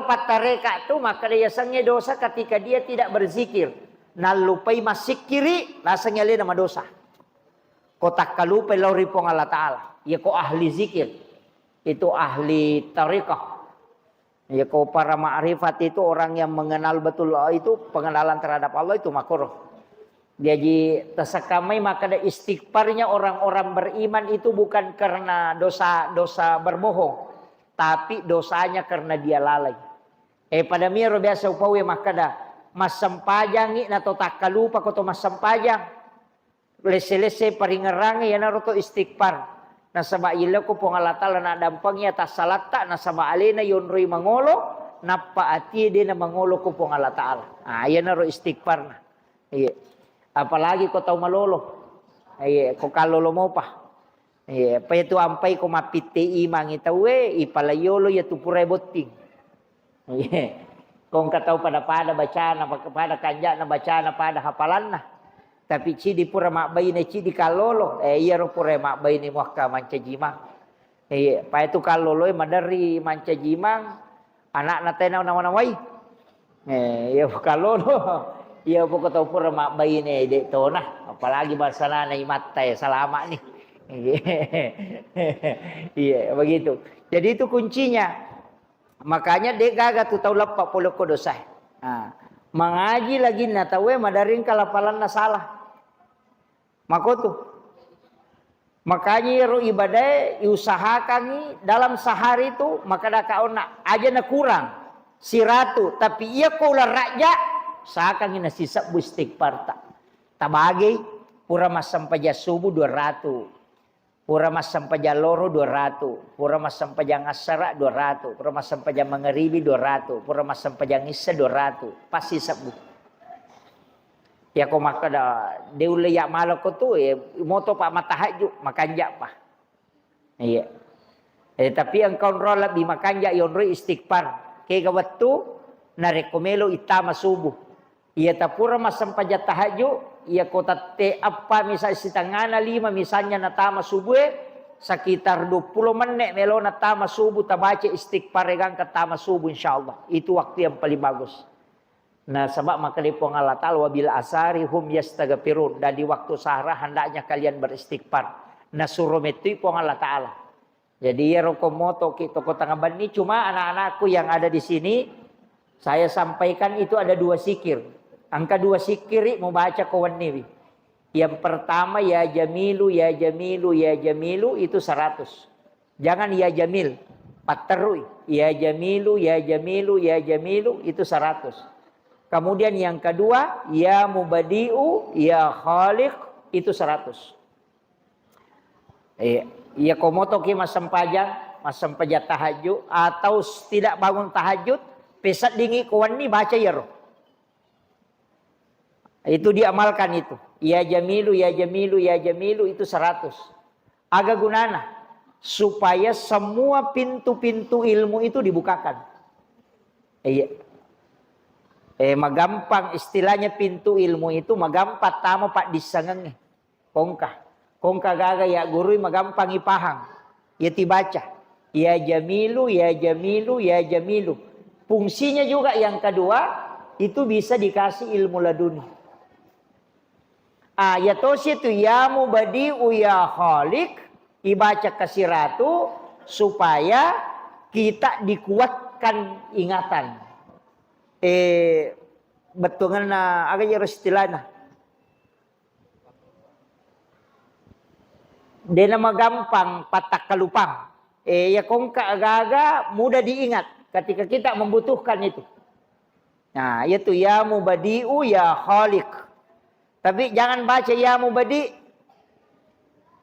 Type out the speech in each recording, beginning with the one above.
kalau patareka tu maka dia sangnya dosa ketika dia tidak berzikir. Nalupai masik kiri lasangnya le nama dosa. Kotak kalupai lauri pong Allah Ta'ala. Ya ko ahli zikir. Itu ahli tariqah. Ya ko para ma'rifat itu orang yang mengenal betul Allah itu pengenalan terhadap Allah itu makruh. Jadi tersakamai maka ada istighfarnya orang-orang beriman itu bukan karena dosa berbohong. Tapi dosanya karena dia lalai. Pada miro biasa upawe maka ada mas sampajang na to takalupa ko to mas sampajang. Lese-lese paringerangi ya naruto istighfar. Nasaba ila ko pong Allah Ta'ala na dampangnya tas salata nasaba alena yonroi mangolo napa ati de na mangolo ko pong Allah Ta'ala. Yan naro istighfar na. Iya. Apalagi ko tau malolo. Iya, ko kalolo mo pa. Iya, pa itu ampai ko mapiti imang itawe ipalayolo ya tupure boting. Iya. Kung katau pada baca na pada kanja na baca na pada hafalan na. Tapi cidi pura makbay ni cidi kalolo. Iya ro pura makbay ni muaka mancajimang. Pa itu kalolo madari mancajimang. Anak na tenaw namanaway. Iya kalolo. Iya po katau pura makbay ni dek to na. Apalagi bahasa na matay salama ni. Iya begitu. Jadi itu kuncinya. Makanya dek gaga tu tau lepak puluh ko dosa. Mengaji lagi na tawe madaring kalapalan na salah. Makoto. Makanya ro ibadah usahakan dalam sehari itu maka dah kaona aja na kurang 100 tapi ia ko ulah raja sakan ina sisa istighfar ta. Tabagi pura mas sampaja subuh 200. Pura mas sampaja loro 200. Pura mas sampaja ngasara 200. Pura mas sampaja mangeribi 200. Pura mas sampaja ngisa 200. Pasti sabu. Ya ko maka da deule ya malako tu moto pak matahaju makanja pa. Iya. Tapi engkau rola bi makanja yonro istighfar. Ke gawatu na rekomelo itama subuh. Iya tapura masampaja tahaju iya kota te apa misal sitangana 5 misalnya natama subuh sekitar 20 menit melo natama subuh tabaca istighfar regang katama subuh insyaallah. Itu waktu yang paling bagus. Nah sebab maka di Allah Ta'ala wabil asari hum yastaghfirun. Dan di waktu sahara hendaknya kalian beristighfar. Nah suruh itu Allah Ta'ala. Jadi ya rokomoto kita kota ngaban ini cuma anak-anakku yang ada di sini. Saya sampaikan itu ada 2 sikir. Angka 2 sikir mau baca kawan ini. Yang pertama ya jamilu ya jamilu ya jamilu itu 100. Jangan ya jamil. Paterui. Ya jamilu ya jamilu ya jamilu itu 100. Kemudian yang kedua, ya mubadi'u, ya khaliq, itu 100. Ya komoto ki mas sempajang tahajud, atau tidak bangun tahajud, pesat dingi kawan ni baca ya roh. Itu diamalkan itu. Ya jamilu, ya jamilu, ya jamilu, itu 100. Aga gunana, supaya semua pintu-pintu ilmu itu dibukakan. Iya. Magampang istilahnya pintu ilmu itu magampang tama pak disangeng kongka gaga ya guru magampang ipahang ya dibaca ya jamilu ya jamilu ya jamilu. Fungsinya juga yang kedua itu bisa dikasih ilmu laduni. Ya tos itu ya mubadi'u ya khaliq ibaca kasih ratu supaya kita dikuatkan ingatan. Betungan na agak jero istilahna. Dia nama gampang patak kalupang. Ya kongka agak-agak mudah diingat ketika kita membutuhkan itu. Nah, yaitu ya mubadi'u ya khaliq. Tapi jangan baca ya mubadi.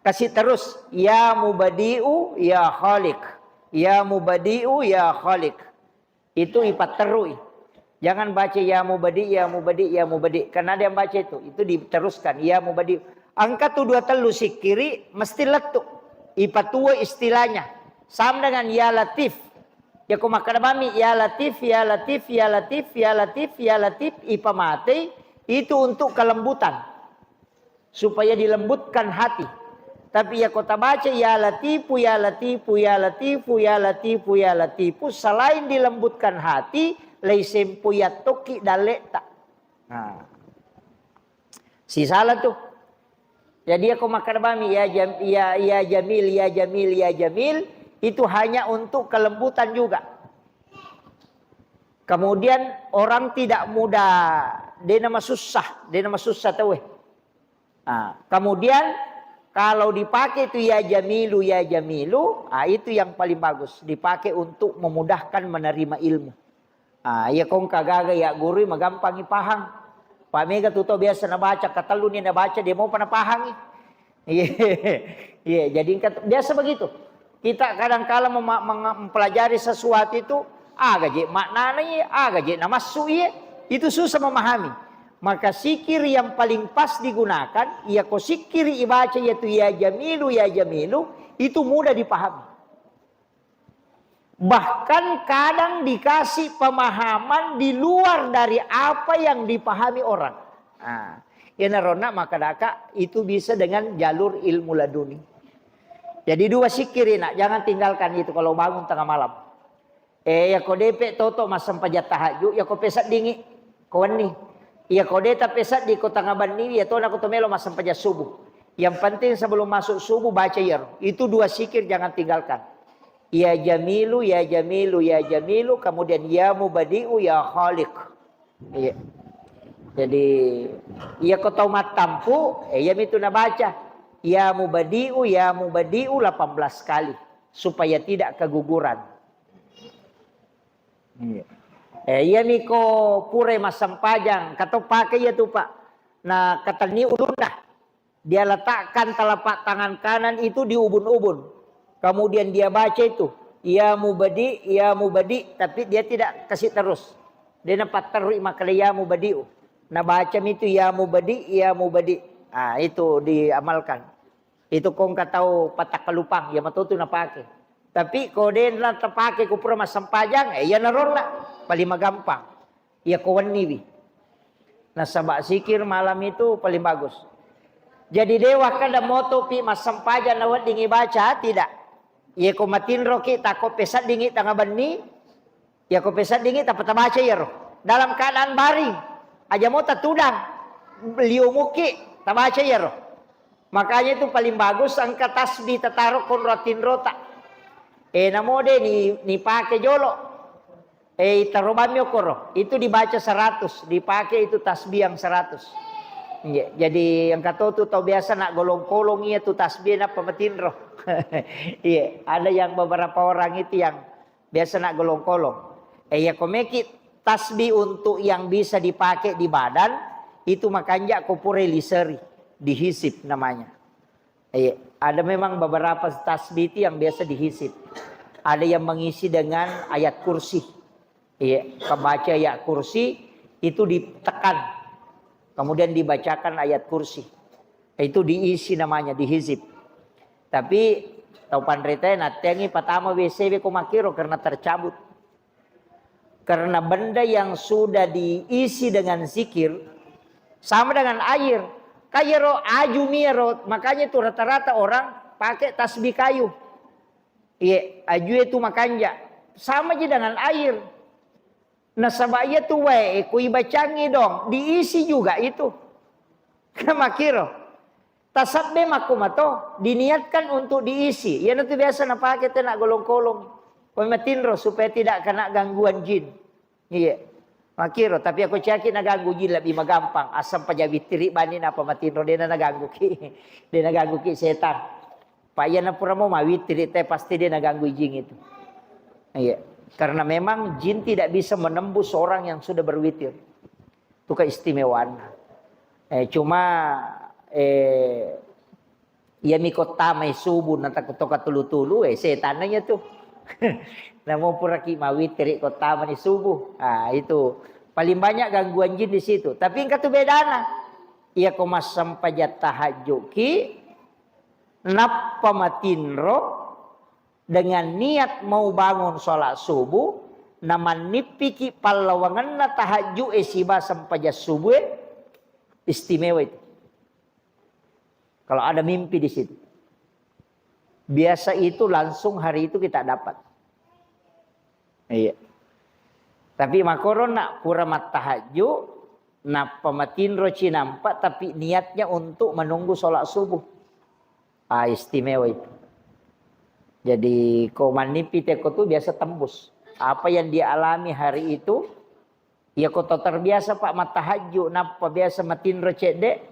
Kasih terus ya mubadi'u ya khaliq. Ya mubadi'u ya khaliq. Itu ipat terui. Jangan baca ya mubadi, ya mubadi, ya mubadi. Karena ada yang baca itu diteruskan. Ya mubadi. Angka tu 2 telu sikiri mesti letuk. Ipatua istilahnya. Sama dengan ya latif. Ya kumakadabami ya latif, ya latif, ya latif, ya latif, ya latif. Ipa mati. Itu untuk kelembutan. Supaya dilembutkan hati. Tapi ya kota baca ya latifu, ya latifu, ya latifu, ya latifu, ya latifu. Selain dilembutkan hati, leisempu ya toki dalek tak. Nah, si salah tuh. Jadi aku makan bami ya jamil, ya jamil, ya jamil. Itu hanya untuk kelembutan juga. Kemudian orang tidak mudah, dia nama susah tahu. Nah, kemudian kalau dipakai itu ya jamilu, itu yang paling bagus. Dipakai untuk memudahkan menerima ilmu. Ya kong kagaga ya guru mah gampang paham. Pak Mega tuh biasa na baca, kata lu nih na baca dia mau pernah paham. Iya, jadi biasa begitu. Kita kadang-kala mempelajari sesuatu itu agak maknanya agak masuk itu susah memahami. Maka sikir yang paling pas digunakan, ya ko sikir ibaca yaitu ya jamilu, itu mudah dipahami. Bahkan kadang dikasih pemahaman di luar dari apa yang dipahami orang. Nah, ya narona maka daka itu bisa dengan jalur ilmu laduni. Jadi dua sikir nak, jangan tinggalkan itu kalau bangun tengah malam. Ya ko depe toto masam pajat tahajud, ya ko pesat dingi, kawan nih. Ya ko deta pesat di kota ngabani, ya to na ko melo masam pajat subuh. Yang penting sebelum masuk subuh baca ya. Itu dua sikir jangan tinggalkan. Ya jamilu, ya jamilu, ya jamilu. Kemudian ya mubadi'u, ya khaliq. Iya. Jadi ya kau tahu matampu, ya itu na baca. Ya mubadi'u, 18 kali. Supaya tidak keguguran. Iya. Ya miko pure masam pajang. Kata pakai ya tuh pak. Nah kata ni ulunah. Dia letakkan telapak tangan kanan itu di ubun-ubun. Kemudian dia baca itu ya mubadi, tapi dia tidak kasih terus. Dia nampak terus makanya ya mubadi'u. Nah baca itu ya mubadi. Ah itu diamalkan. Itu kau nggak tahu patak kelupang ya matu tu nak pakai. Tapi kau dia nak terpakai kau pura masam pajang, ya naron lah paling gampang. Ya kau waniwi. Nah sabak sikir malam itu paling bagus. Jadi dewa kada moto pi masam pajang nawat dingi baca tidak. Ya ko matin roki tako pesat dingin tangga bani. Ya ko pesat dingin tak baca ya roh. Dalam keadaan baring. Aja mau tudang. Beliau muki tak baca ya roh. Makanya itu paling bagus angkat tasbih taruh kon rotin rota. Namo de ni pakai jolo. Tarobamyo koro. Itu dibaca 100. Dipakai itu tasbih yang 100. Ya, jadi yang kata tu tahu biasa nak golong-golong itu tasbih nak pematin roh. Iya, ada yang beberapa orang itu yang biasa nak golong-golong. Ya komeki tasbih untuk yang bisa dipakai di badan itu makanya kopure liseri dihisip namanya. Iya, ada memang beberapa tasbih itu yang biasa dihisip. Ada yang mengisi dengan ayat kursi. Iya, kebaca ayat kursi itu ditekan. Kemudian dibacakan ayat kursi. Itu diisi namanya, dihizib. Tapi tahu pandrita natengi pertama WCW kumakiro karena tercabut. Karena benda yang sudah diisi dengan zikir sama dengan air. Kayero aju miro, makanya itu rata-rata orang pakai tasbih kayu. Iya, aju itu makanya sama aja dengan air. Nah sabaya tu wae kui bacangi dong diisi juga itu. Kama kiro. Tasabbe makumato diniatkan untuk diisi. Ya nanti biasa na pakai nak golong-golong. Pematinro supaya tidak kena gangguan jin. Iya. Makiro tapi aku yakin na ganggu jin lebih gampang. Asam pajawit tiri banin apa matinro dia na ganggu ki. Dia na ganggu ki setan. Pak ya na pura mau mawit tiri teh pasti dia na ganggu jin itu. Iya. Karena memang jin tidak bisa menembus orang yang sudah berwitir. Itu keistimewaan. Cuma ya mikota mai subuh nanti kutoka tulu-tulu setananya tuh. Namun pura ki mawitir kota mani subuh. Itu paling banyak gangguan jin di situ. Tapi engkau tuh bedana. Ia komas sampajat tahajud ki napa matinro dengan niat mau bangun sholat subuh, naman nipiki palawangan na tahajud siba sampaja subuh, istimewa itu. Kalau ada mimpi di situ, biasa itu langsung hari itu kita dapat. Iya. Tapi makoron nak pura mat tahajud, nak pematinro cinampak, tapi niatnya untuk menunggu sholat subuh. Istimewa itu. Jadi komanipi teko tu biasa tembus. Apa yang dia alami hari itu, ya koto terbiasa pak mat tahajud, napa biasa matinro cedek,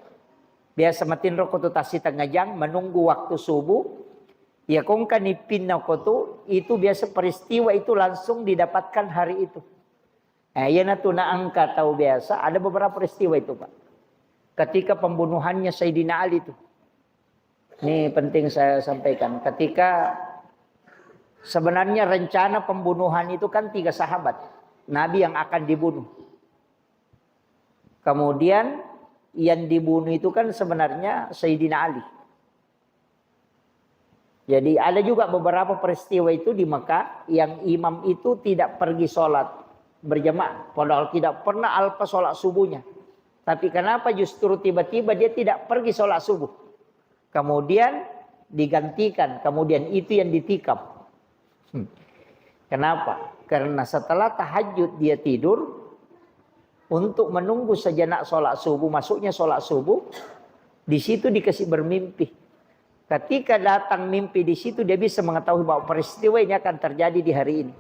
biasa matinro koto tasi tengah jang, menunggu waktu subuh. Ya kong kanipin na koto, itu biasa peristiwa itu langsung didapatkan hari itu. Ya na tu na angka tahu biasa, ada beberapa peristiwa itu pak. Ketika pembunuhannya Sayyidina Ali itu. Ini penting saya sampaikan. Ketika sebenarnya rencana pembunuhan itu kan 3 sahabat Nabi yang akan dibunuh. Kemudian yang dibunuh itu kan sebenarnya Sayyidina Ali. Jadi ada juga beberapa peristiwa itu di Mekah yang imam itu tidak pergi sholat berjamaah. Padahal tidak pernah alpa sholat subuhnya. Tapi kenapa justru tiba-tiba dia tidak pergi sholat subuh. Kemudian digantikan. Kemudian itu yang ditikam. Kenapa? Karena setelah tahajud dia tidur. Untuk menunggu sejenak sholat subuh. Masuknya sholat subuh. Di situ dikasih bermimpi. Ketika datang mimpi di situ dia bisa mengetahui bahwa peristiwa ini akan terjadi di hari ini.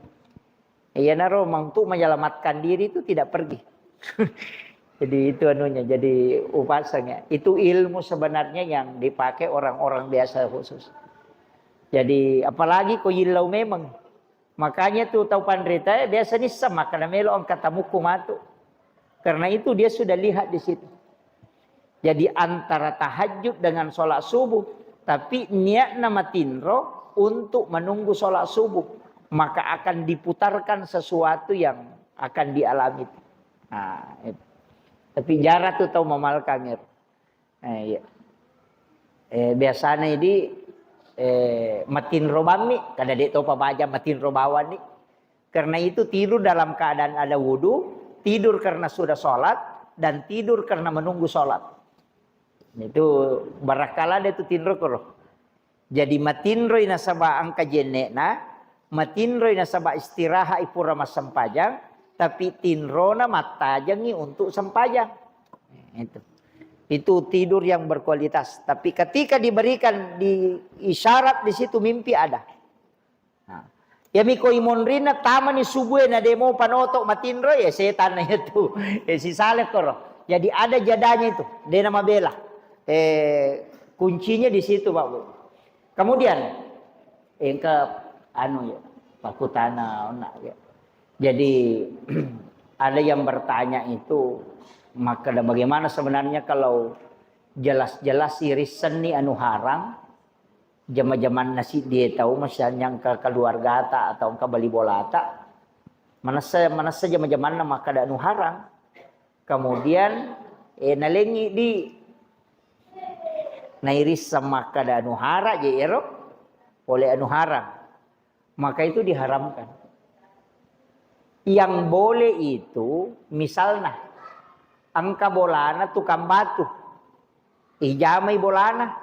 Ya naro untuk menyelamatkan diri itu tidak pergi. Jadi itu anunya, jadi upasanya. Itu ilmu sebenarnya yang dipakai orang-orang biasa khusus. Jadi apalagi ko yilau memang. Makanya tuh tahu pandrita biasa ni sama karena melo ang katamuku matu. Karena itu dia sudah lihat di situ. Jadi antara tahajud dengan sholat subuh. Tapi niat nama tinro untuk menunggu sholat subuh. Maka akan diputarkan sesuatu yang akan dialami. Nah, itu. Tapi jarak tuh tahu memal kamir. Iya. Biasanya ini matinro bami. Kada dia tahu pabaja matinro bawan nih. Karena itu tidur dalam keadaan ada wudu. Tidur karena sudah sholat. Dan tidur karena menunggu sholat. Itu barakala dia tu tinro koro. Jadi matinro ina sabah angka jenekna, matinro ina sabah istirahat ipura mas sempajang, tapi tinro na matajangi untuk sempajang. Itu tidur yang berkualitas. Tapi ketika diberikan di isyarat di situ mimpi ada. Nah, ya miko imonrina tamani subuh na demo panotok matinro ya setan na itu. Si saleh koro. Jadi ada jadanya itu. Dia nama bela. Kuncinya di situ Pak Bu. Kemudian engkau anu ya pakutana ya. Jadi ada yang bertanya itu maka bagaimana sebenarnya kalau jelas-jelas irisan ni anu haram zaman-zaman nasi dia tahu misalnya ke keluarga ta atau ke bali bola ta mana saja zaman-zaman maka ada anu haram. Kemudian nalengi di nairis sama kada anu hara je ero oleh anu haram maka itu diharamkan. Yang boleh itu misalnya angka bolana tukang batu ijamai bolana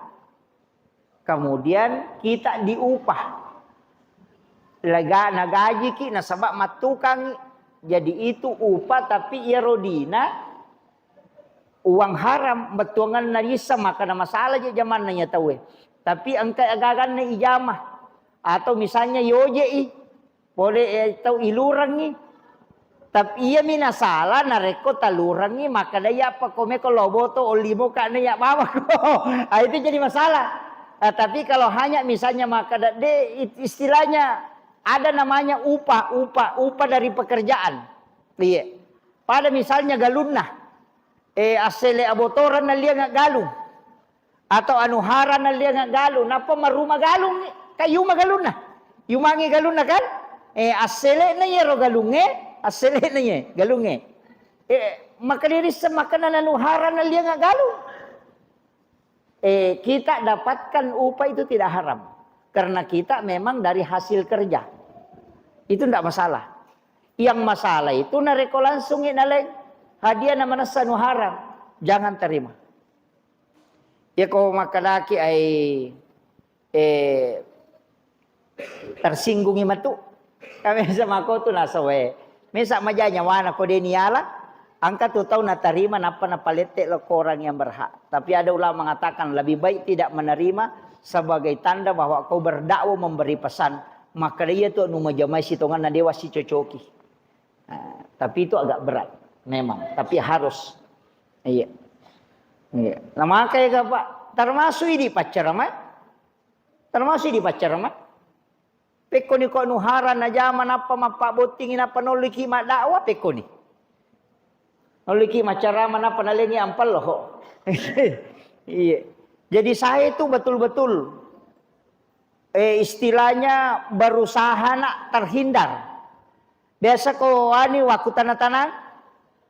kemudian kita diupah nagaji ki nasabak matukang jadi itu upah tapi irodina uang haram betuangan narisa maka ada masalah je zaman nanya tahu. Tapi angka agagan na ijamah atau misalnya yoje boleh tahu ilurangi. Tapi ia mina salah nareko talurangi maka daya apa kome kalau boto olimo ka na ya bawa ko. Itu jadi masalah. Tapi kalau hanya misalnya maka istilahnya ada namanya upah dari pekerjaan. Iya. Pada misalnya galunna asele abotoran na liya nga galong atau anuhara na liya nga galong napa maruma galong kayo magalong na yumangi galong na kan asele na yero galunge asele na ye galunge makaliris sa makanan anuhara na liya nga galong kita dapatkan upah itu tidak haram karena kita memang dari hasil kerja itu tidak masalah. Yang masalah itu nareko langsung inaleng hadiah nama nasanu haram jangan terima. Ya kau makalaki ay Tersinggung ima tu. Kami sama kau tu nasawe. Mesa majanya wana ko deniala. Angka tu tahu na terima napa na palete lo orang yang berhak. Tapi ada ulama mengatakan lebih baik tidak menerima sebagai tanda bahwa kau berdakwah memberi pesan. Maka dia tu nu majamai sitongan na dewa si cocoki. Nah, tapi itu agak berat memang. Tapi harus. Iya. Iya. Nah makanya Pak termasuk di pacaran termasuk di pacaran peko ni ko nuharan na zaman apa mapa botingin apa noliki mak dakwah peko ni noliki macara mana penalengi ampal loh. Iya. Jadi saya itu betul-betul istilahnya berusaha nak terhindar. Biasa ko ani waktu tanah-tanah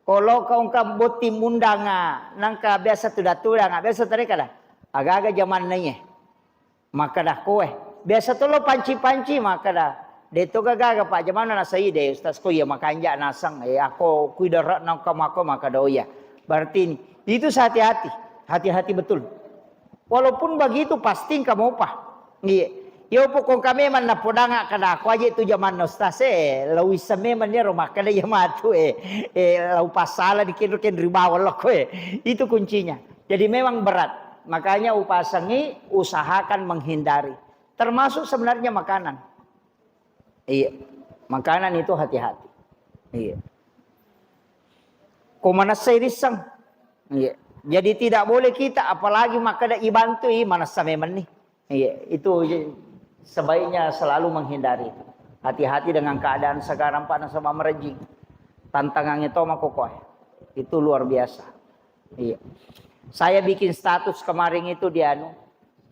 kalau kau ungkap boti mundanga nangka biasa tu datura nggak biasa tadi kada agak-agak zaman nanya maka dah kowe biasa tu lo panci-panci maka dah deto gagak pak zaman na saya deh ustaz ko ya makanja nasang aku kuidarat nangka maka dah ya berarti itu hati-hati betul walaupun begitu pasti kamu apa iya. Yo pokok kami man na podanga kada ako aja itu zaman nostas lawi same man ya rumah kada ya matu lau pasala dikin ribawa lo itu kuncinya. Jadi memang berat. Makanya upasangi usahakan menghindari. Termasuk sebenarnya makanan. Iya. Makanan itu hati-hati. Iya. Kumanasay risang. Iya. Jadi tidak boleh kita apalagi makada ibantu manasame man nih. Iya, itu sebaiknya selalu menghindari. Hati-hati dengan keadaan sekarang panas sama merejing. Tantangannya toma kokoh. Itu luar biasa. Iya. Saya bikin status kemarin itu dia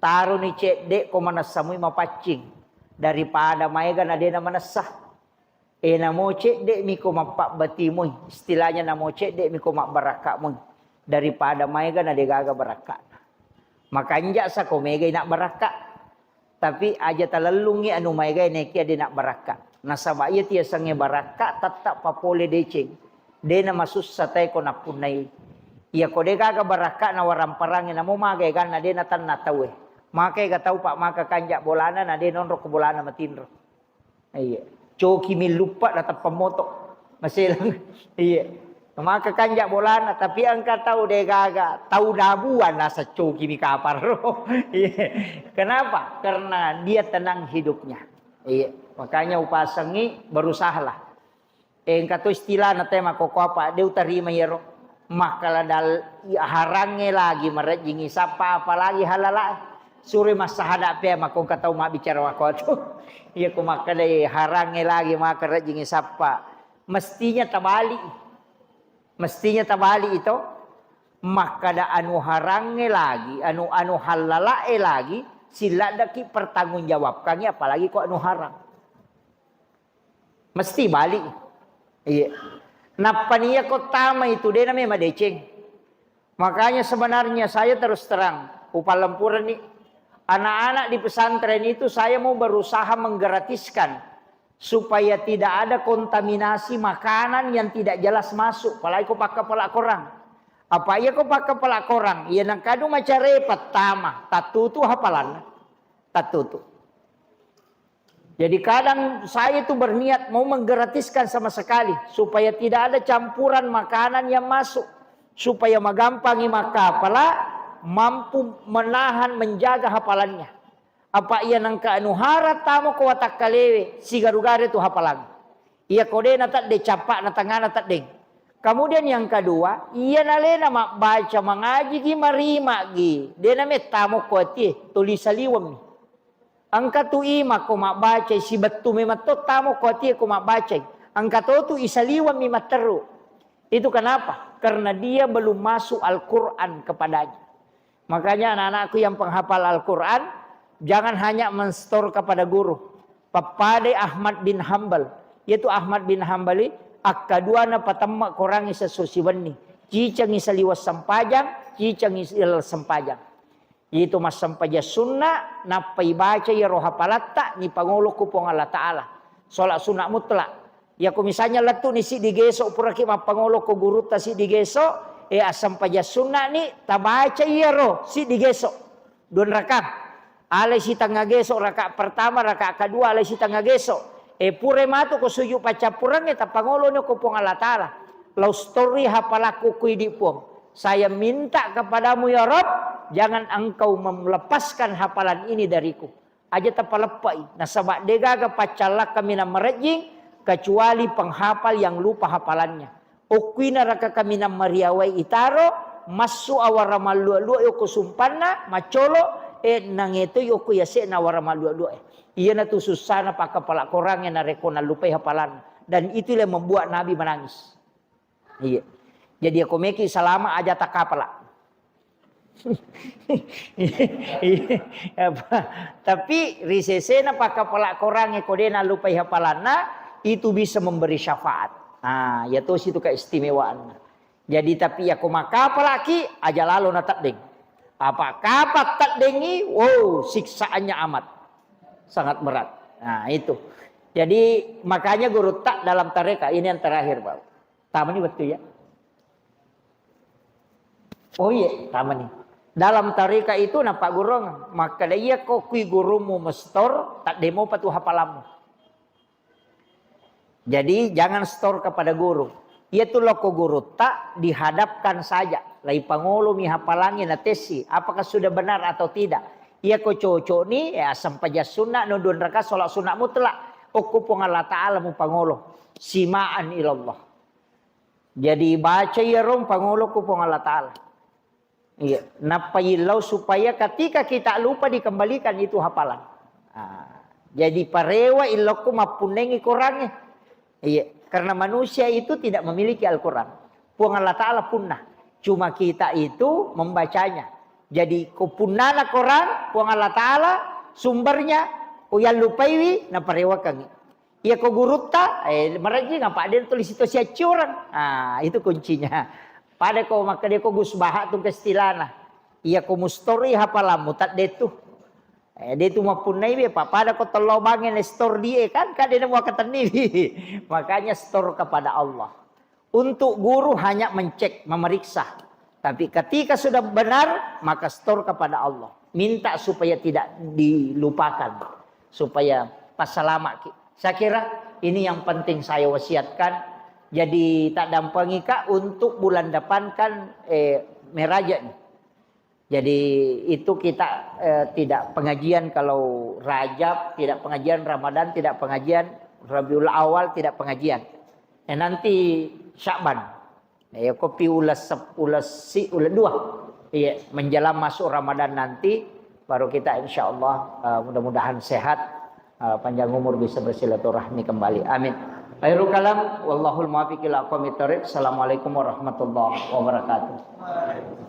taruh nih cek dek komanassamui mapacing daripada maega nadena manasah. Namo cek dek miko mapak batimui. Istilahnya namo cek dek miko mak barakakmu daripada maega nadegaga barakat. Makanya sa komega nak barakat. Tapi aja talalungi anu maigay neki ade nak barakat. Nasabaya tiya sange barakat tatap papole deceng. De na masus satay ko napunay. Iya ko de kaga barakat na waramparangin na mo magay kan na de natan natawe. Makay kataw pa maka kanja bolana na de nonro ko bolana matinro. Iya. Coki milupa datap pamotok. Masilang. Iya. Maka kanja bolana tapi angka tahu de gaga tahu dabuan nasa coki mi kapar. Kenapa? Karena dia tenang hidupnya. Iya. Makanya upasangi berusahalah. Engka tu istilah na tema koko apa dia utarima yero. Maka dal harange lagi merejingi sapa apalagi halala. Suri masahada pe makong katau mak bicara wako tu. Iya ku maka dai harange lagi maka rejingi sapa. Mestinya tabali. Mestinya tabali itu maka da anu harange lagi anu halalae lagi sila daki pertanggungjawabkan apalagi kok anu harang mesti balik iya napa niya kok tama itu dia namanya madeceng makanya sebenarnya saya terus terang upalempuran nih anak-anak di pesantren itu saya mau berusaha menggratiskan supaya tidak ada kontaminasi makanan yang tidak jelas masuk. Apalagi kau pakai pelak korang. Apa iya kau pakai pelak korang? Iya nang kadu macam repot tama. Tatutu hafalan. Tatutu. Jadi kadang saya itu berniat mau menggratiskan sama sekali. Supaya tidak ada campuran makanan yang masuk. Supaya magampangi maka pala mampu menahan menjaga hafalannya. Apa ia nangka anu harat tamu ko watak kalewe si garugare tu hapalang. Ia kode natat de capak natangana tat deng. Kemudian yang kedua, ia nalena mak baca mengaji gi marima gi. Dia name tamu ko ti tulis saliwam ni. Angka tu ima ko mak baca si betu memang to tamu ko ti ko mak baca. Angka tu isaliwam mi materu. Itu kenapa? Karena dia belum masuk Al-Qur'an kepadanya. Makanya anak-anakku yang penghafal Al-Qur'an jangan hanya menstor kepada guru. Papade Ahmad bin Hambal. Yaitu Ahmad bin Hambali. Akaduana patama korangi sesusiwani. Cicang isaliwas sampajang. Cicang isal sampajang. Yaitu mas sampaja sunnah. Napai baca ya roha palata. Ni pangolo kupong Allah Ta'ala. Solat sunnah mutlak. Ya ku misalnya letu ni si digeso. Puraki mapangolo ko guru ta si digeso. Asam paja sunnah ni. Tabaca ya roh si digeso. 2 rakam. alai si tangga gesok rakaat pertama, rakaat kedua alai si tangga gesok. Pure matu ko suju pacapurang eta pangolo no ko pong Allah Ta'ala. Lau story hapalaku kui pong. Saya minta kepadamu ya Rabb, jangan engkau melepaskan hafalan ini dariku. Aja tapalepai. Nasabak degaga pacalak kami na merejing kecuali penghafal yang lupa hafalannya. Okuina raka kami na mariawai itaro masu awara malua-lua yoko sumpana macolo nangeto yoko yase na awara malua-lua. Iya na tu susana pa kepala korangnya na reko na lupai hafalan. Dan itulah membuat Nabi menangis. Iya. Jadi aku meki selama aja tak kapala. Tapi risesena pa kepala korangnya kodena lupai hafalana itu bisa memberi syafaat. Nah, ya tuh situ keistimewaan. Jadi tapi aku maka apalagi aja lalu natak deng. Apa kapat tak dengi, wow siksaannya amat sangat berat. Nah itu. Jadi makanya guru tak dalam tareka ini yang terakhir Pak. Taman ini betul ya. Oh iya taman ini. Dalam tareka itu nampak guru maka dia kok kui gurumu mestor tak demo patu hafalamu. Jadi jangan store kepada guru. Ia tuh loko guru tak dihadapkan saja. Lai pangolo mi hafalangi na tesi. Apakah sudah benar atau tidak? Ia ko cocok ni ya sampaja sunnah no dun raka salat sunnah mutlak. Oku pong Allah Ta'ala mu pangolo. Simaan ilallah. Jadi baca ya rom pangolo ku pong Allah Ta'ala. Iya. Napayilau supaya ketika kita lupa dikembalikan itu hafalan. Jadi parewa illaku mapunengi kurangnya. Iya, karena manusia itu tidak memiliki Al-Quran. Puang Allah Ta'ala punah. Cuma kita itu membacanya. Jadi kupunana Quran, puang Allah Ta'ala, sumbernya, uyan lupaiwi, na parewakangi. Iya ko guruta, mereka ngapa dia tulis itu sia curang. Nah, itu kuncinya. Pada ko maka dia ko gusbaha tu kestilana. Iya ko mustori hafalamu tak detu. Dia tu mapunai be pada ko telobangin store dia kan dia mau keteni. Makanya store kepada Allah. Untuk guru hanya mencek, memeriksa. Tapi ketika sudah benar maka store kepada Allah. Minta supaya tidak dilupakan. Supaya pas selamat. Saya kira ini yang penting saya wasiatkan. Jadi tak dampangi kak untuk bulan depan kan meraja nih. Jadi itu kita tidak pengajian kalau Rajab, tidak pengajian Ramadan, tidak pengajian Rabiul Awal, tidak pengajian. Nanti Sya'ban. Ya kopi ulas 2. Iya, menjelang masuk Ramadan nanti baru kita insyaallah mudah-mudahan sehat, panjang umur bisa bersilaturahmi kembali. Amin. Akhirul kalam wallahul muwaffiq ila aqwamit thoriq. Assalamualaikum warahmatullahi wabarakatuh.